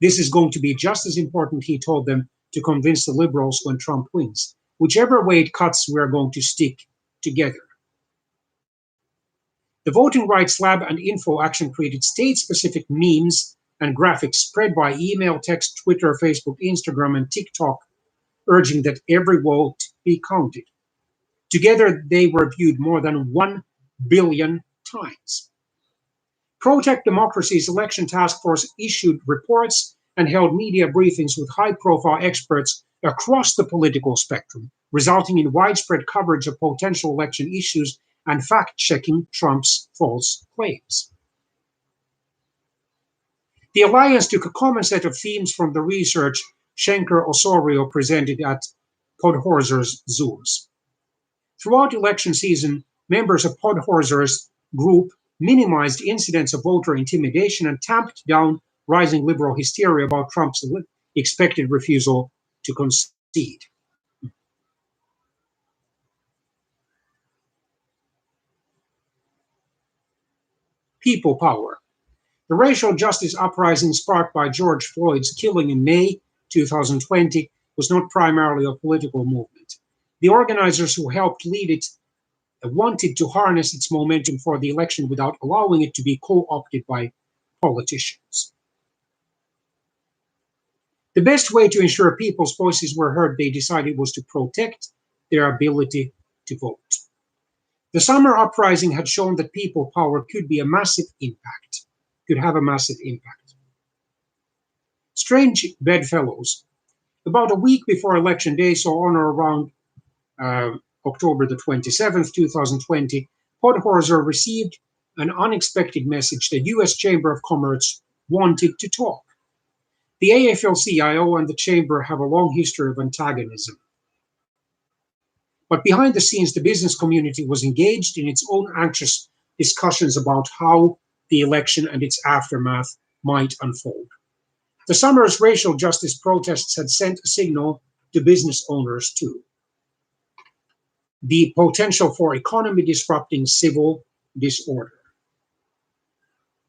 This is going to be just as important," he told them, "to convince the liberals when Trump wins. Whichever way it cuts, we're going to stick together." The Voting Rights Lab and Info Action created state-specific memes and graphics spread by email, text, Twitter, Facebook, Instagram, and TikTok, urging that every vote be counted. Together, they were viewed more than 1 billion times. Protect Democracy's election task force issued reports and held media briefings with high-profile experts across the political spectrum, resulting in widespread coverage of potential election issues and fact-checking Trump's false claims. The Alliance took a common set of themes from the research Schenker Osorio presented at Podhorser's Zooms. Throughout election season, members of Podhorser's group minimized incidents of voter intimidation and tamped down rising liberal hysteria about Trump's expected refusal to concede. People power. The racial justice uprising sparked by George Floyd's killing in May 2020 was not primarily a political movement. The organizers who helped lead it wanted to harness its momentum for the election without allowing it to be co-opted by politicians. The best way to ensure people's voices were heard, they decided, was to protect their ability to vote. The summer uprising had shown that people power could be a massive impact, could have a massive impact. Strange bedfellows. About a week before election day, so on or around October the 27th, 2020, Podhorser received an unexpected message. The U.S. Chamber of Commerce wanted to talk. The AFL-CIO and the Chamber have a long history of antagonism. But behind the scenes, the business community was engaged in its own anxious discussions about how the election and its aftermath might unfold. The summer's racial justice protests had sent a signal to business owners too. The potential for economy disrupting civil disorder.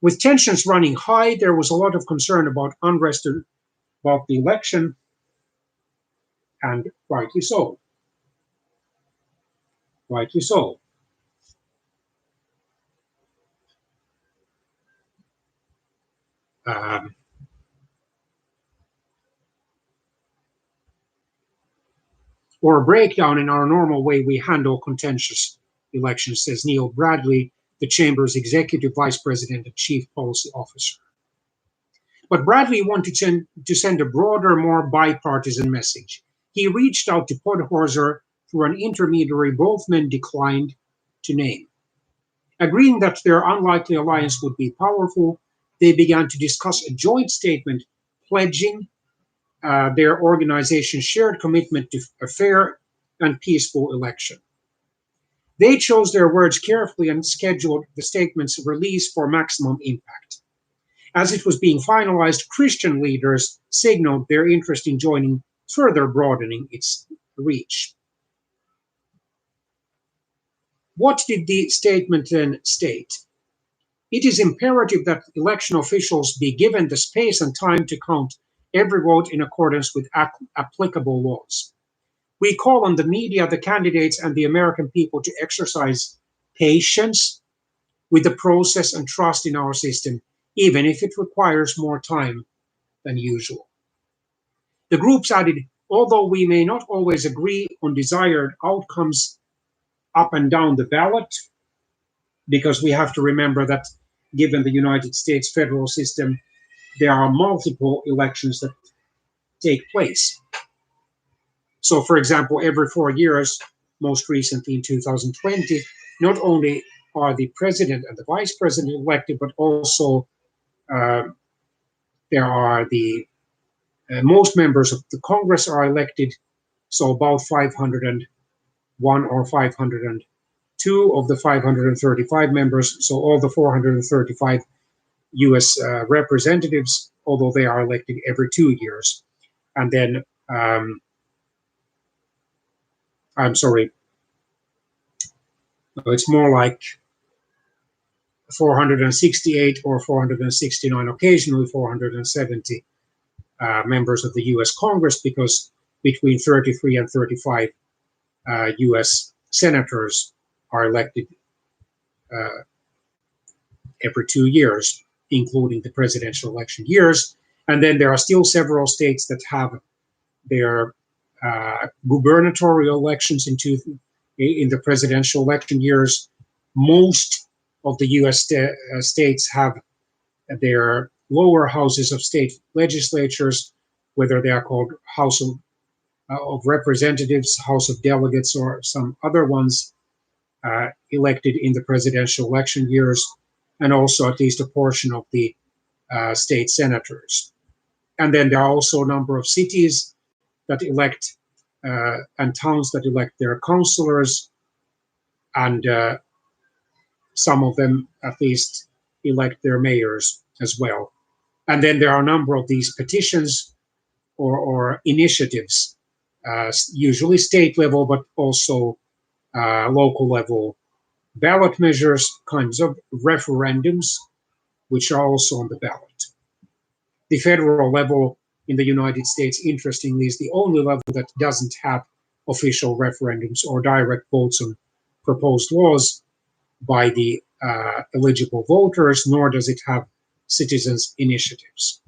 With tensions running high, there was a lot of concern about unrest about the election, and rightly so. Rightly so. Or a breakdown in our normal way we handle contentious elections, says Neil Bradley, the Chamber's Executive Vice President and Chief Policy Officer. But Bradley wanted to send a broader, more bipartisan message. He reached out to Podhorser through an intermediary both men declined to name. Agreeing that their unlikely alliance would be powerful, they began to discuss a joint statement pledging their organization's shared commitment to a fair and peaceful election. They chose their words carefully and scheduled the statement's release for maximum impact. As it was being finalized, Christian leaders signaled their interest in joining, further broadening its reach. What did the statement then state? It is imperative that election officials be given the space and time to count every vote in accordance with applicable laws. We call on the media, the candidates, and the American people to exercise patience with the process and trust in our system, even if it requires more time than usual. The groups added, although we may not always agree on desired outcomes up and down the ballot, because we have to remember that given the United States federal system, there are multiple elections that take place. So, for example, every 4 years, most recently in 2020, not only are the president and the vice president elected, but also uh, there are the most members of the Congress are elected. So about 501 or 502 of the 535 members, so all the 435 US representatives, although they are elected every 2 years. And then, I'm sorry, it's more like 468 or 469, occasionally 470 members of the US Congress, because between 33 and 35 US senators are elected every 2 years, including the presidential election years. And then there are still several states that have their gubernatorial elections in the presidential election years. Most of the US states have their lower houses of state legislatures, whether they are called House of Representatives, House of Delegates, or some other ones, elected in the presidential election years, and also at least a portion of the state senators. And then there are also a number of cities that elect and towns that elect their councillors, and some of them at least elect their mayors as well. And then there are a number of these petitions or initiatives, usually state level, but also local level ballot measures, kinds of referendums, which are also on the ballot. The federal level in the United States, interestingly, is the only level that doesn't have official referendums or direct votes on proposed laws by the eligible voters, nor does it have citizens' initiatives.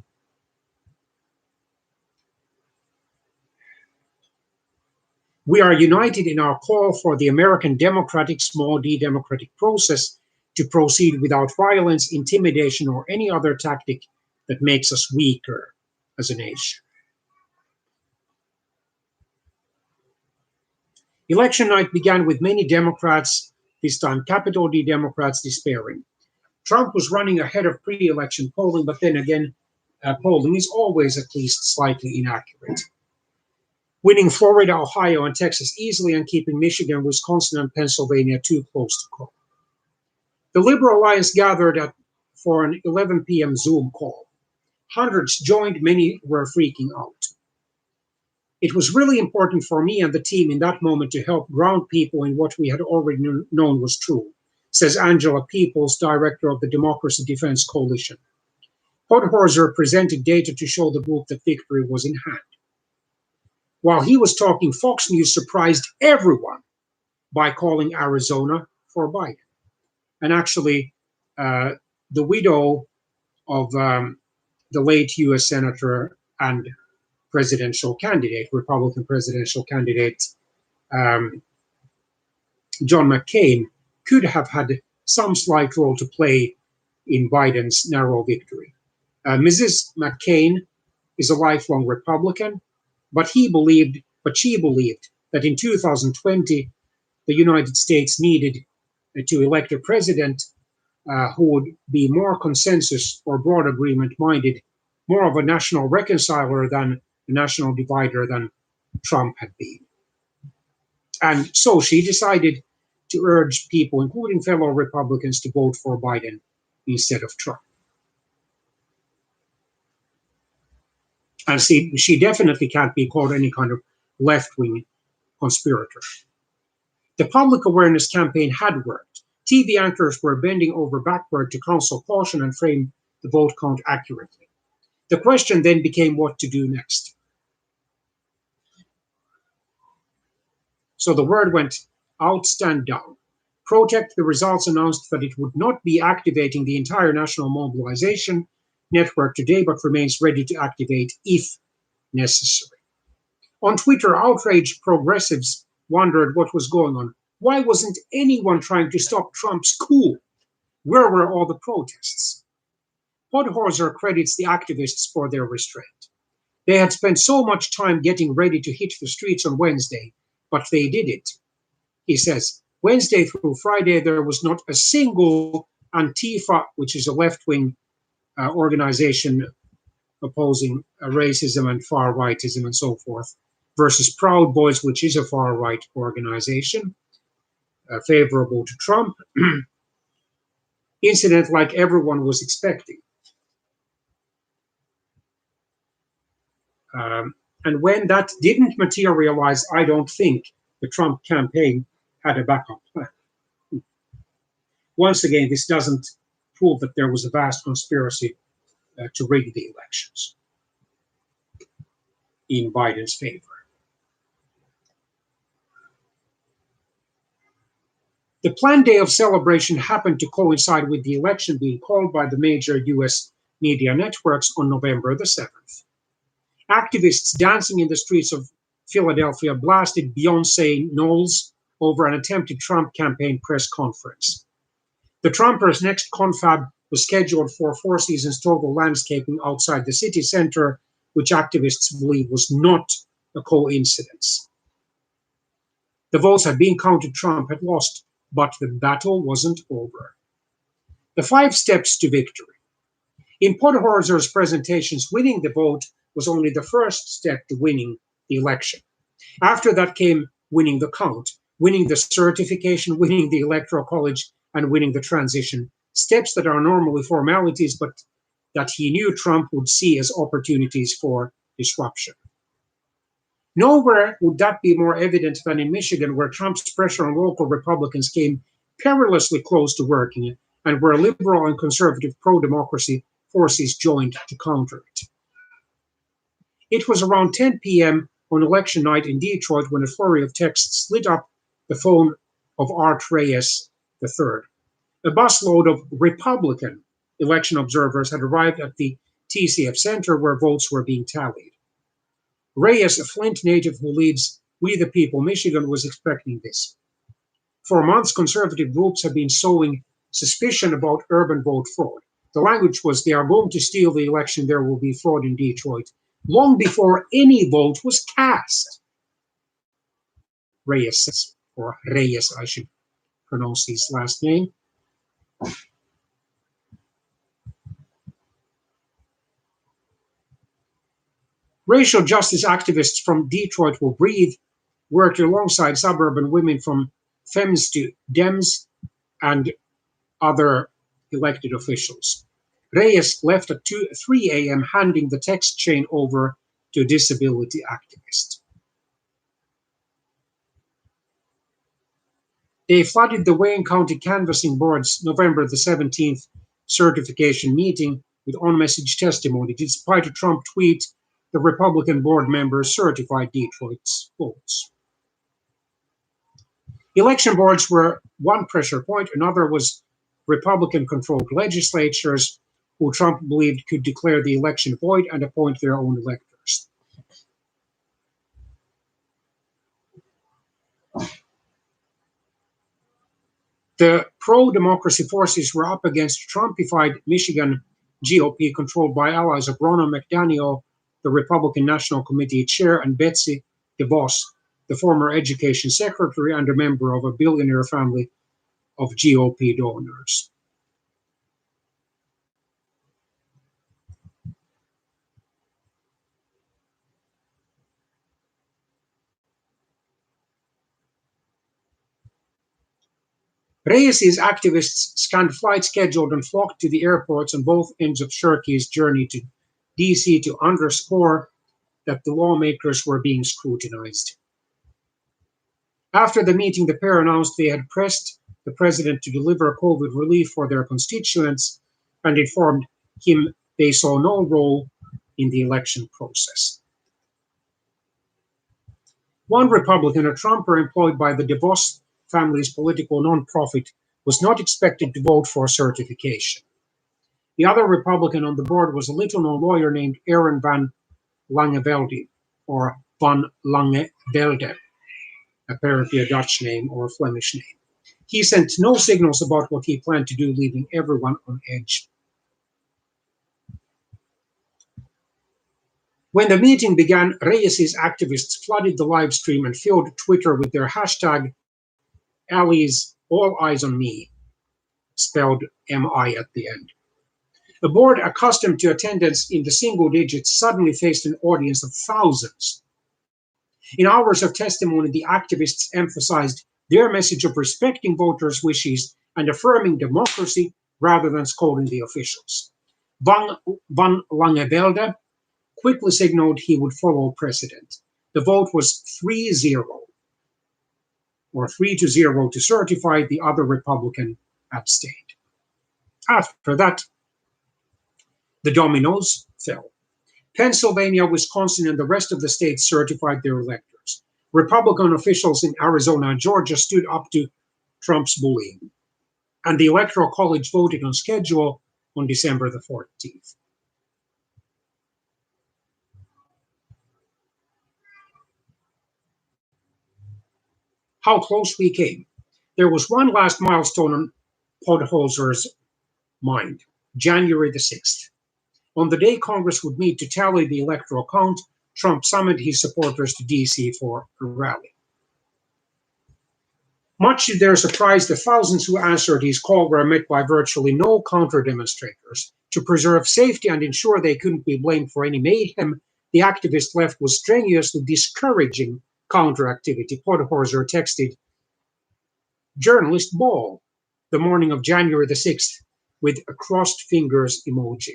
We are united in our call for the American democratic, small d democratic process to proceed without violence, intimidation, or any other tactic that makes us weaker as a nation. Election night began with many Democrats, this time capital D Democrats, despairing. Trump was running ahead of pre-election polling, but then again, polling is always at least slightly inaccurate. Winning Florida, Ohio, and Texas easily, and keeping Michigan, Wisconsin, and Pennsylvania too close to call. The Liberal Alliance gathered for an 11 p.m. Zoom call. Hundreds joined, many were freaking out. It was really important for me and the team in that moment to help ground people in what we had already known was true, says Angela Peoples, director of the Democracy Defense Coalition. Podhorzer presented data to show the group that victory was in hand. While he was talking, Fox News surprised everyone by calling Arizona for Biden. And actually, the widow of the late US Senator and presidential candidate, Republican presidential candidate, John McCain, could have had some slight role to play in Biden's narrow victory. Mrs. McCain is a lifelong Republican, but she believed that in 2020, the United States needed to elect a president who would be more consensus or broad agreement minded, more of a national reconciler than a national divider than Trump had been. And so she decided to urge people, including fellow Republicans, to vote for Biden instead of Trump. And she definitely can't be called any kind of left-wing conspirator. The public awareness campaign had worked. TV anchors were bending over backward to counsel caution and frame the vote count accurately. The question then became what to do next. So the word went out, stand down. Protect the Results announced that it would not be activating the entire national mobilization network today, but remains ready to activate if necessary. On Twitter, outraged progressives wondered what was going on. Why wasn't anyone trying to stop Trump's coup? Where were all the protests? Podhorzer credits the activists for their restraint. They had spent so much time getting ready to hit the streets on Wednesday, but they did it. He says, Wednesday through Friday, there was not a single Antifa, which is a left-wing organization opposing racism and far-rightism and so forth, versus Proud Boys, which is a far-right organization, favorable to Trump, incident like everyone was expecting. And when that didn't materialize, I don't think the Trump campaign had a backup plan. Once again, this doesn't prove that there was a vast conspiracy to rig the elections in Biden's favor. The planned day of celebration happened to coincide with the election being called by the major US media networks on November the 7th. Activists dancing in the streets of Philadelphia blasted Beyoncé Knowles over an attempted Trump campaign press conference. The Trumpers' next confab was scheduled for Four Seasons Total Landscaping outside the city center, which activists believe was not a coincidence. The votes had been counted, Trump had lost, but the battle wasn't over. The 5 steps to victory. In Podhorzer's presentations, winning the vote was only the first step to winning the election. After that came winning the count, winning the certification, winning the electoral college, and winning the transition, steps that are normally formalities, but that he knew Trump would see as opportunities for disruption. Nowhere would that be more evident than in Michigan, where Trump's pressure on local Republicans came perilously close to working, and where liberal and conservative pro-democracy forces joined to counter it. It was around 10 p.m. on election night in Detroit when a flurry of texts lit up the phone of Art Reyes III. A busload of Republican election observers had arrived at the TCF Center where votes were being tallied. Reyes, a Flint native who leads We the People Michigan, was expecting this. For months, conservative groups have been sowing suspicion about urban vote fraud. The language was, they are going to steal the election, there will be fraud in Detroit, long before any vote was cast. Reyes, or Reyes, I should pronounce his last name. Racial justice activists from Detroit Will Breathe worked alongside suburban women from Fems to Dems and other elected officials. Reyes left at 3 a.m. handing the text chain over to a disability activist. They flooded the Wayne County Canvassing Board's November the 17th certification meeting with on-message testimony. Despite a Trump tweet, the Republican board members certified Detroit's votes. Election boards were one pressure point. Another was Republican-controlled legislatures who Trump believed could declare the election void and appoint their own electors. The pro-democracy forces were up against Trumpified Michigan GOP controlled by allies of Ronna McDaniel, the Republican National Committee chair, and Betsy DeVos, the former education secretary and a member of a billionaire family of GOP donors. Reyes' activists scanned flights scheduled and flocked to the airports on both ends of Shirkey's journey to D.C. to underscore that the lawmakers were being scrutinized. After the meeting, the pair announced they had pressed the president to deliver COVID relief for their constituents and informed him they saw no role in the election process. One Republican, a Trumper employed by the DeVos family's political nonprofit, was not expected to vote for certification. The other Republican on the board was a little-known lawyer named Aaron van Langevelde, or Van Langevelde, apparently a Dutch name or a Flemish name. He sent no signals about what he planned to do, leaving everyone on edge. When the meeting began, Reyes' activists flooded the live stream and filled Twitter with their hashtag Allies, all eyes on me, spelled M-I at the end. The board, accustomed to attendance in the single digits, suddenly faced an audience of thousands. In hours of testimony, the activists emphasized their message of respecting voters' wishes and affirming democracy rather than scolding the officials. Van Langevelde quickly signaled he would follow precedent. The vote was 3-0, or 3-0 to certify. The other Republican abstained. After that, the dominoes fell. Pennsylvania, Wisconsin, and the rest of the states certified their electors. Republican officials in Arizona and Georgia stood up to Trump's bullying, and the Electoral College voted on schedule on December the 14th. How close we came. There was one last milestone on Podholzer's mind, January the 6th. On the day Congress would meet to tally the electoral count, Trump summoned his supporters to D.C. for a rally. Much to their surprise, the thousands who answered his call were met by virtually no counter-demonstrators. To preserve safety and ensure they couldn't be blamed for any mayhem, the activist left was strenuously discouraging counter-activity. Podhorzer texted journalist ball the morning of January the 6th with a crossed fingers emoji.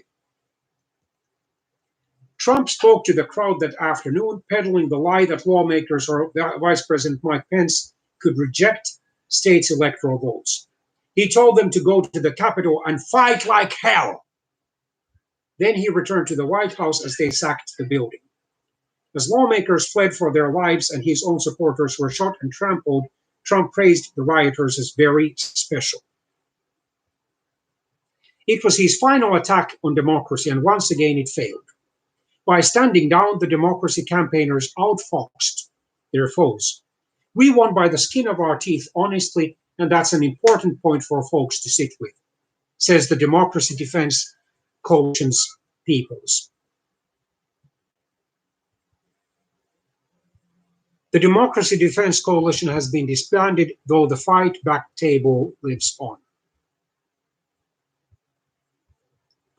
Trump spoke to the crowd that afternoon, peddling the lie that lawmakers or Vice President Mike Pence could reject states' electoral votes. He told them to go to the Capitol and fight like hell. Then he returned to the White House as they sacked the building. As lawmakers fled for their lives and his own supporters were shot and trampled, Trump praised the rioters as very special. It was his final attack on democracy, and once again it failed. By standing down, the democracy campaigners outfoxed their foes. We won by the skin of our teeth, honestly, and that's an important point for folks to sit with, says the Democracy Defense Coalition's Peoples. The Democracy Defense Coalition has been disbanded, though the fight back table lives on.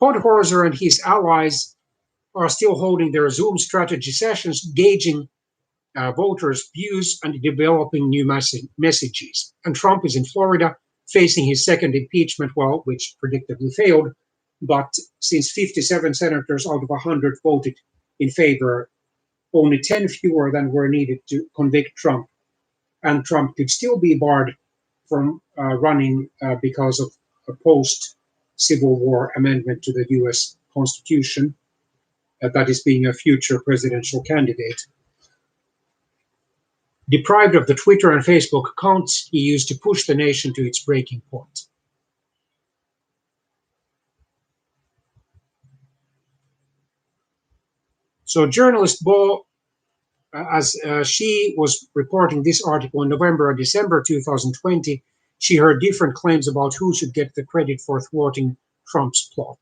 Podhorzer and his allies are still holding their Zoom strategy sessions, gauging voters' views and developing new messages. And Trump is in Florida facing his second impeachment, which predictably failed. But since 57 senators out of 100 voted in favor, only 10 fewer than were needed to convict Trump. And Trump could still be barred from running because of a post-Civil War amendment to the US Constitution. That is being a future presidential candidate. Deprived of the Twitter and Facebook accounts he used to push the nation to its breaking point. So journalist Bo, as she was reporting this article in November or December 2020, she heard different claims about who should get the credit for thwarting Trump's plot.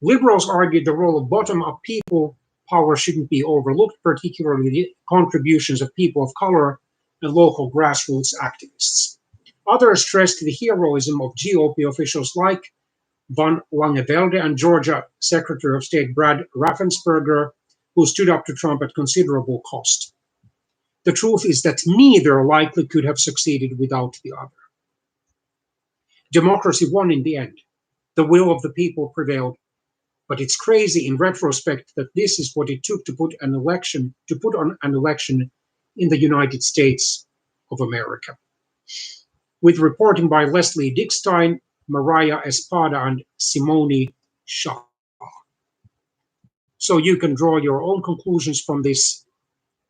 Liberals argued the role of bottom-up people power shouldn't be overlooked, particularly the contributions of people of color and local grassroots activists. Others stressed the heroism of GOP officials like Van Langevelde and Georgia Secretary of State Brad Raffensperger, who stood up to Trump at considerable cost. The truth is that neither likely could have succeeded without the other. Democracy won in the end. The will of the people prevailed. But it's crazy in retrospect that this is what it took to put on an election in the United States of America. With reporting by Leslie Dickstein, Mariah Espada, and Simone Shah. So you can draw your own conclusions from this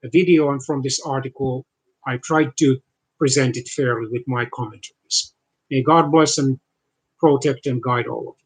video and from this article. I tried to present it fairly with my commentaries. May God bless and protect and guide all of you.